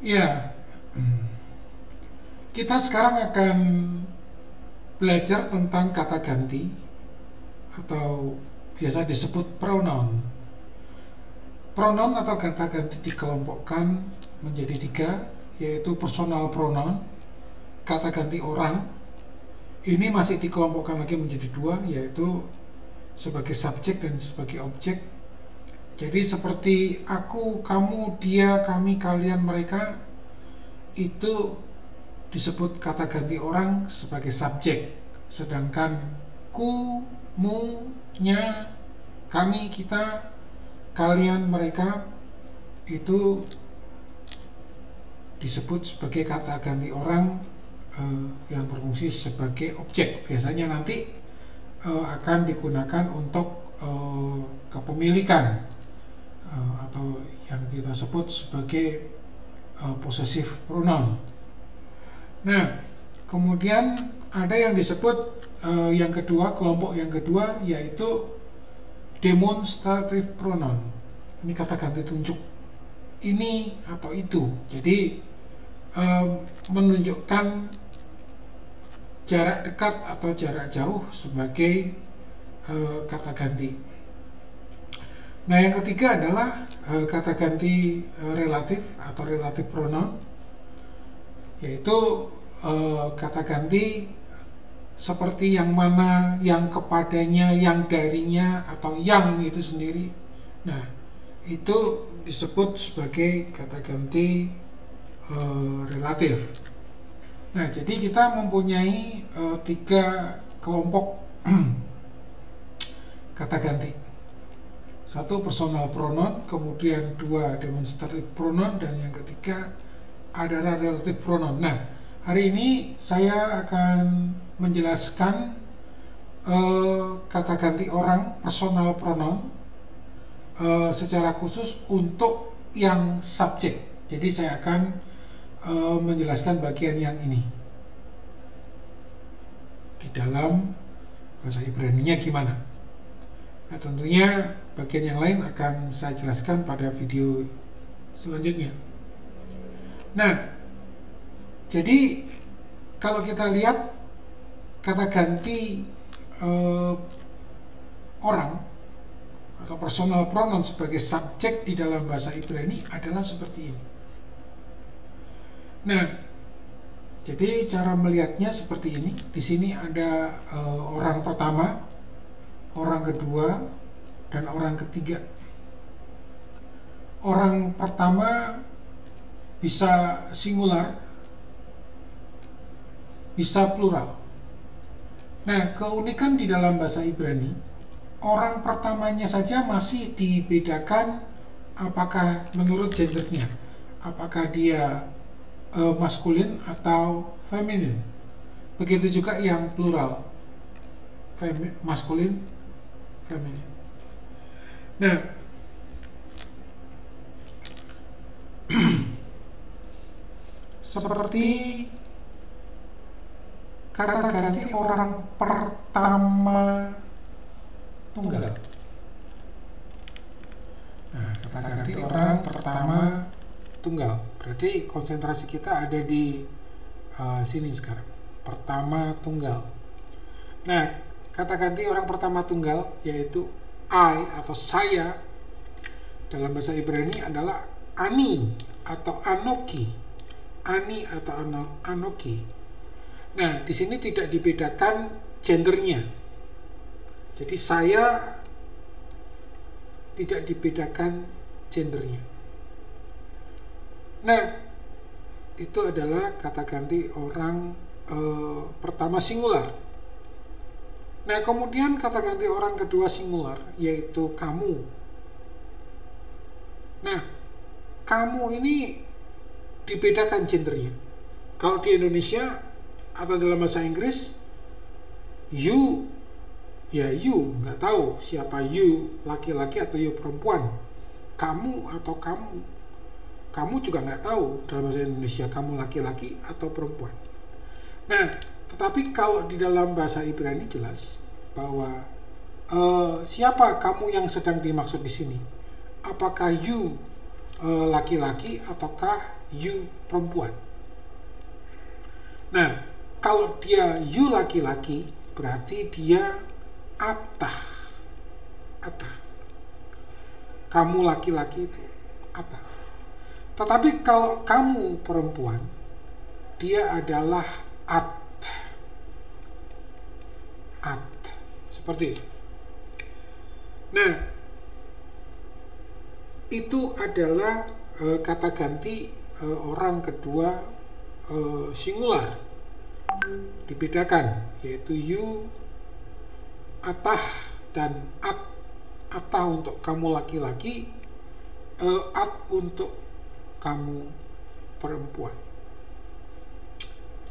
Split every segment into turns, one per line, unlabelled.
Ya, kita sekarang akan belajar tentang kata ganti atau biasa disebut pronoun. Pronoun atau kata ganti dikelompokkan menjadi tiga, yaitu personal pronoun, kata ganti orang. Ini masih dikelompokkan lagi menjadi dua, yaitu sebagai subjek dan sebagai objek. Jadi seperti aku, kamu, dia, kami, kalian, mereka, itu disebut kata ganti orang sebagai subjek, sedangkan ku, mu, nya, kami, kita, kalian, mereka itu disebut sebagai kata ganti orang yang berfungsi sebagai objek. Biasanya nanti akan digunakan untuk kepemilikan atau yang kita sebut sebagai possessive pronoun. Nah, kemudian ada yang disebut yang kedua, kelompok yang kedua, yaitu demonstrative pronoun. Ini kata ganti tunjuk, ini atau itu. Jadi menunjukkan jarak dekat atau jarak jauh sebagai kata ganti. Nah, yang ketiga adalah kata ganti relatif atau relative pronoun, yaitu kata ganti seperti yang mana, yang kepadanya, yang darinya, atau yang itu sendiri. Nah, itu disebut sebagai kata ganti relatif. Nah, jadi kita mempunyai tiga kelompok kata ganti. Satu personal pronoun, kemudian dua demonstrative pronoun, dan yang ketiga adalah relative pronoun. Nah, hari ini saya akan menjelaskan kata ganti orang personal pronoun secara khusus untuk yang subjek. Jadi saya akan menjelaskan bagian yang ini. Di dalam bahasa Ibrani-nya gimana? Nah, tentunya bagian yang lain akan saya jelaskan pada video selanjutnya. Nah, jadi kalau kita lihat kata ganti orang atau personal pronoun sebagai subjek di dalam bahasa Ibrani adalah seperti ini. Nah, jadi cara melihatnya seperti ini. Di sini ada orang pertama, orang kedua, dan orang ketiga. Orang pertama bisa singular, bisa plural. Nah, keunikan di dalam bahasa Ibrani, orang pertamanya saja masih dibedakan apakah menurut gendernya, apakah dia maskulin atau feminin. Begitu juga yang plural, maskulin, feminin. Nah, seperti kata ganti orang pertama tunggal. Nah, kata ganti orang pertama tunggal. Berarti konsentrasi kita ada di sini sekarang. Pertama tunggal. Nah, kata ganti orang pertama tunggal yaitu I atau saya dalam bahasa Ibrani adalah ani atau anoki. Ani atau anoki. Nah, di sini tidak dibedakan gendernya. Jadi saya tidak dibedakan gendernya. Nah, itu adalah kata ganti orang pertama singular. Nah, kemudian kata ganti orang kedua singular yaitu kamu. Nah, kamu ini dibedakan gendernya. Kalau di Indonesia atau dalam bahasa Inggris, you, ya you, nggak tahu siapa you, laki-laki atau you perempuan. Kamu atau kamu juga nggak tahu dalam bahasa Indonesia kamu laki-laki atau perempuan. Nah, tetapi kalau di dalam bahasa Ibrani jelas bahwa siapa kamu yang sedang dimaksud di sini? Apakah you laki-laki ataukah you perempuan. Nah, kalau dia you laki-laki berarti dia atah. Kamu laki-laki itu atah. Tetapi kalau kamu perempuan, dia adalah at. Seperti itu. Nah, itu adalah kata ganti orang kedua singular. Dibedakan, yaitu you, atah, dan at. Atah untuk kamu laki-laki, at untuk kamu perempuan.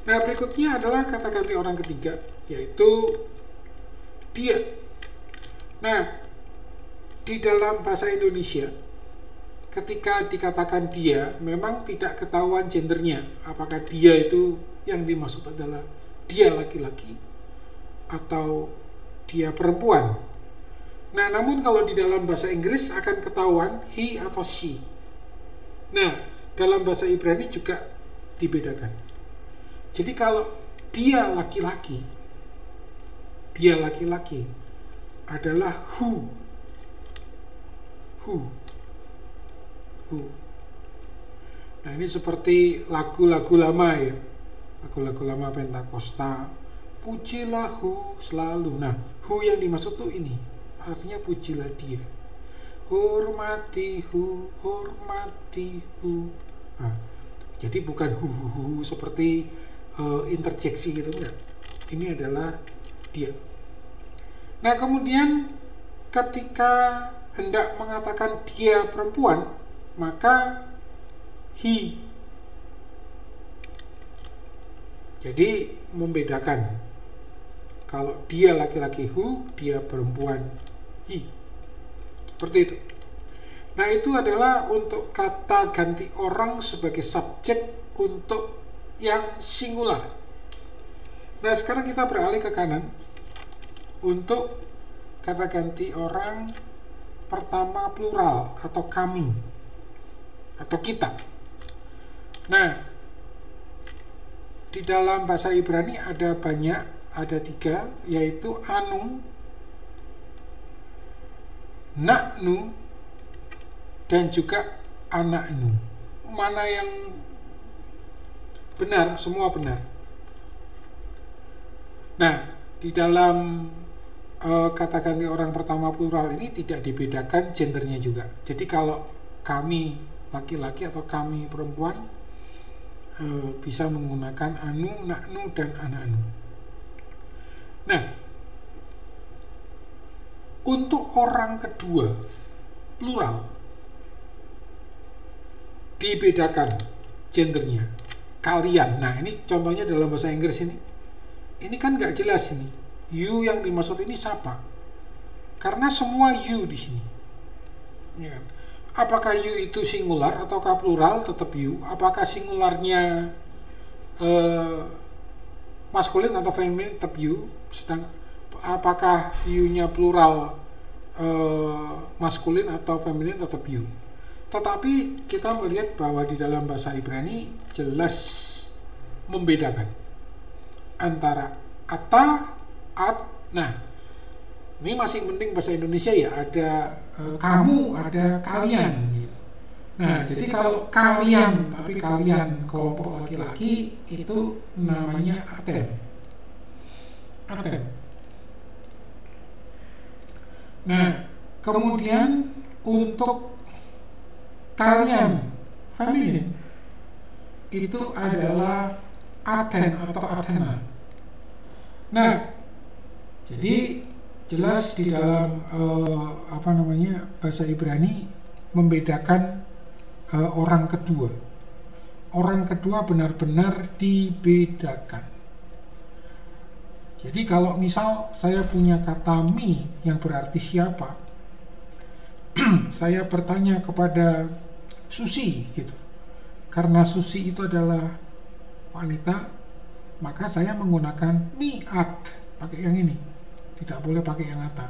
Nah, berikutnya adalah kata ganti orang ketiga, yaitu dia. Nah, di dalam bahasa Indonesia, ketika dikatakan dia, memang tidak ketahuan gendernya. Apakah dia itu yang dimaksud adalah dia laki-laki atau dia perempuan. Nah, namun kalau di dalam bahasa Inggris akan ketahuan he atau she. Nah, dalam bahasa Ibrani juga dibedakan. Jadi kalau dia laki-laki adalah who. Nah, ini seperti lagu-lagu lama ya, lagu-lagu lama Pentakosta, pujilah who selalu. Nah, who yang dimaksud tuh ini, artinya pujilah dia, hormati who. Nah, jadi bukan hu seperti interjeksi gitu, enggak. Ini adalah dia. Nah, kemudian ketika hendak mengatakan dia perempuan, maka he. Jadi membedakan. Kalau dia laki-laki who, dia perempuan he. Seperti itu. Nah, itu adalah untuk kata ganti orang sebagai subjek untuk yang singular. Nah, sekarang kita beralih ke kanan untuk kata ganti orang pertama plural atau kami atau kita. Nah, di dalam bahasa Ibrani ada banyak, ada 3, yaitu anu, naknu, dan juga anaknu. Mana yang benar? Semua benar. Nah, di dalam kata ganti orang pertama plural ini tidak dibedakan gendernya juga. Jadi kalau kami laki-laki atau kami perempuan bisa menggunakan anu, naknu, dan anaknu. Nah, untuk orang kedua plural dibedakan gendernya. Kalian. Nah, ini contohnya dalam bahasa Inggris ini. Ini kan nggak jelas ini. You yang dimaksud ini siapa? Karena semua you di sini. Ya kan? Apakah you itu singular ataukah plural? Tetap you. Apakah singularnya maskulin atau feminin? Tetap you. Sedang apakah you-nya plural maskulin atau feminin? Tetap you. Tetapi kita melihat bahwa di dalam bahasa Ibrani jelas membedakan antara ata, at. Nah, ini masih penting bahasa Indonesia ya, ada kamu, ada kalian. Nah, jadi kalau kalian, tapi kalian kelompok laki-laki itu namanya aten. Nah, kemudian untuk kalian feminin itu adalah aten atau athena. Nah, jadi jelas di dalam bahasa Ibrani membedakan orang kedua. Orang kedua benar-benar dibedakan. Jadi kalau misal saya punya kata mi yang berarti siapa, saya bertanya kepada Susi gitu. Karena Susi itu adalah wanita, maka saya menggunakan mi'at, pakai yang ini, tidak boleh pakai yang ata.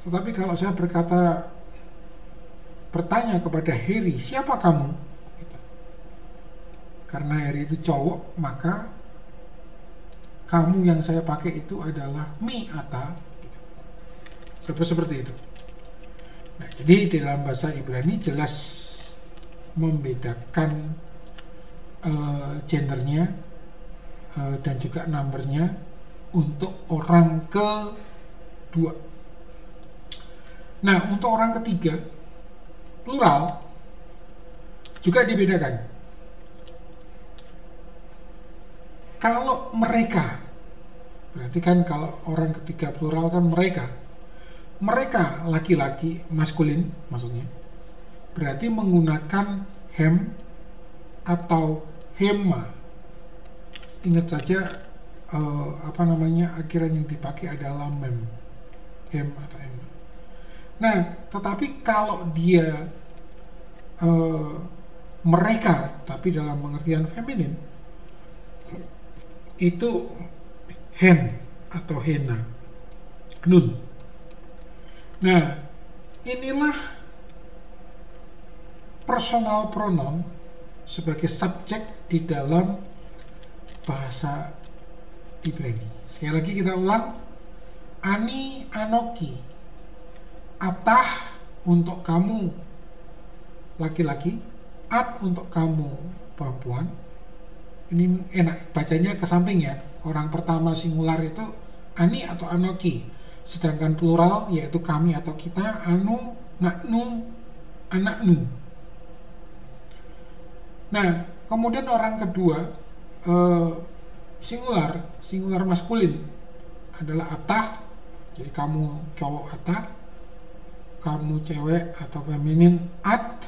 Tetapi kalau saya berkata bertanya kepada Harry, siapa kamu? Gitu. Karena Harry itu cowok, maka kamu yang saya pakai itu adalah mi ata. Gitu. Seperti itu. Nah, jadi di dalam bahasa Ibrani jelas membedakan gendernya dan juga numbernya untuk orang kedua. Nah, untuk orang ketiga, plural juga dibedakan. Kalau mereka, berarti kan kalau orang ketiga plural kan mereka. Mereka laki-laki, maskulin maksudnya, berarti menggunakan hem atau hema. Ingat saja akhiran yang dipakai adalah mem, hem atau hema. Nah, tetapi kalau dia mereka, tapi dalam pengertian feminin, itu hen atau hena, nun. Nah, inilah personal pronoun sebagai subjek di dalam bahasa Ibrani. Sekali lagi kita ulang, ani, anoki, atah untuk kamu laki-laki, at untuk kamu perempuan. Ini enak bacanya ke samping ya. Orang pertama singular itu ani atau anoki. Sedangkan plural yaitu kami atau kita, anu, naknu, anaknu. Nah, kemudian orang kedua singular maskulin adalah atah. Jadi kamu cowok atah, kamu cewek atau feminin at,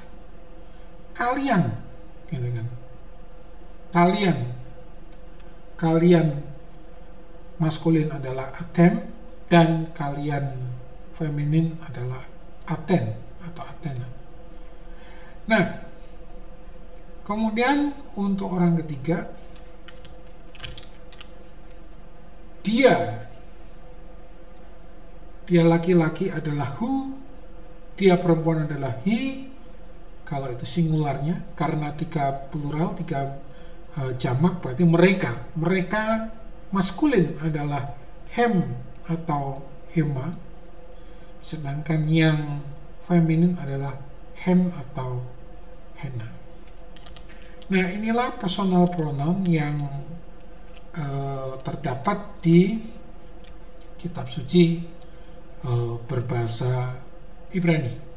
kalian, gitu kan? Kalian maskulin adalah atem dan kalian feminin adalah aten atau atena. Nah, kemudian untuk orang ketiga, dia laki-laki adalah who, dia perempuan adalah he. Kalau itu singularnya, karena 3 plural, 3 jamak, berarti mereka maskulin adalah hem atau hema, sedangkan yang feminin adalah hen atau hena. Nah, inilah personal pronoun yang terdapat di kitab suci berbahasa Ibrani.